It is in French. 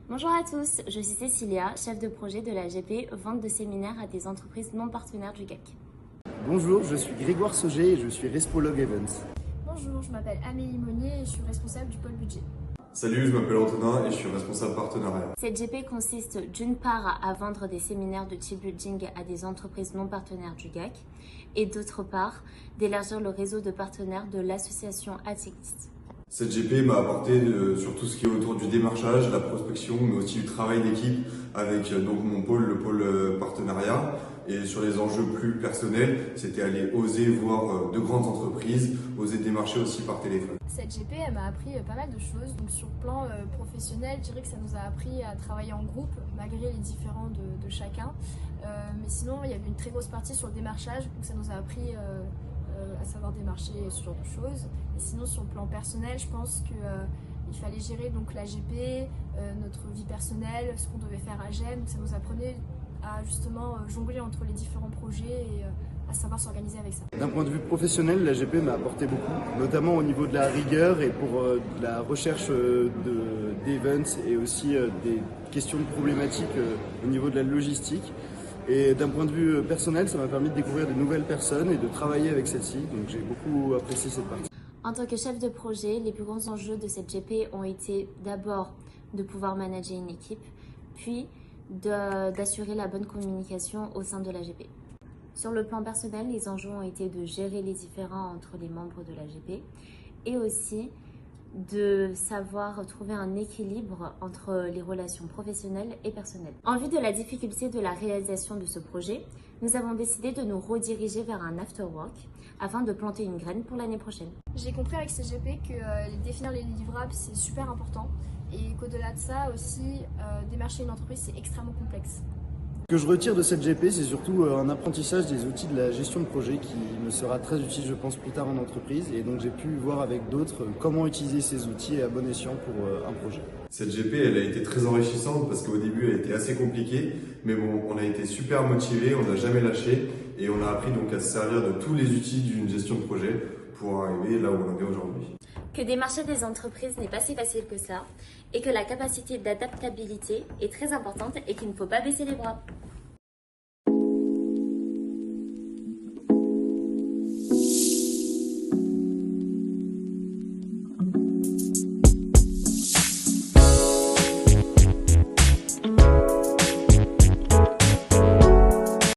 Bonjour à tous, je suis Cécilia, chef de projet de la GP Vente de séminaires à des entreprises non partenaires du GAC. Bonjour, je suis Grégoire Sauger et je suis Respologue Events. Bonjour, je m'appelle Amélie Monnier et je suis responsable du pôle budget. Salut, je m'appelle Antonin et je suis responsable partenariat. Cette GP consiste d'une part à vendre des séminaires de team building à des entreprises non partenaires du GAC et d'autre part d'élargir le réseau de partenaires de l'association Aticlist. Cette GP m'a apporté sur tout ce qui est autour du démarchage, la prospection, mais aussi du travail d'équipe avec donc mon pôle, le pôle partenariat. Et sur les enjeux plus personnels, c'était aller oser voir de grandes entreprises, oser démarcher aussi par téléphone. Cette GP, elle m'a appris pas mal de choses. Donc sur le plan professionnel, je dirais que ça nous a appris à travailler en groupe, malgré les différends de chacun. Mais sinon, il y avait une très grosse partie sur le démarchage, donc ça nous a appris à savoir démarcher ce genre de choses. Et sinon, sur le plan personnel, je pense qu'il fallait gérer donc la GP, notre vie personnelle, ce qu'on devait faire à Gênes. Donc ça nous apprenait à justement jongler entre les différents projets et à savoir s'organiser avec ça. D'un point de vue professionnel, la GP m'a apporté beaucoup, notamment au niveau de la rigueur et pour la recherche d'events et aussi des questions de problématiques au niveau de la logistique. Et d'un point de vue personnel, ça m'a permis de découvrir de nouvelles personnes et de travailler avec celles-ci, donc j'ai beaucoup apprécié cette partie. En tant que chef de projet, les plus grands enjeux de cette GP ont été d'abord de pouvoir manager une équipe, puis d'assurer la bonne communication au sein de la GP. Sur le plan personnel, les enjeux ont été de gérer les différends entre les membres de la GP et aussi de savoir trouver un équilibre entre les relations professionnelles et personnelles. En vue de la difficulté de la réalisation de ce projet, nous avons décidé de nous rediriger vers un after-work afin de planter une graine pour l'année prochaine. J'ai compris avec CGP que définir les livrables, c'est super important et qu'au-delà de ça aussi, démarcher une entreprise, c'est extrêmement complexe. Ce que je retire de cette GP, c'est surtout un apprentissage des outils de la gestion de projet qui me sera très utile, je pense, plus tard en entreprise. Et donc j'ai pu voir avec d'autres comment utiliser ces outils à bon escient pour un projet. Cette GP, elle a été très enrichissante parce qu'au début, elle était assez compliquée. Mais bon, on a été super motivés, on n'a jamais lâché. Et on a appris donc à se servir de tous les outils d'une gestion de projet pour arriver là où on en est aujourd'hui. Que démarcher des entreprises n'est pas si facile que ça et que la capacité d'adaptabilité est très importante et qu'il ne faut pas baisser les bras.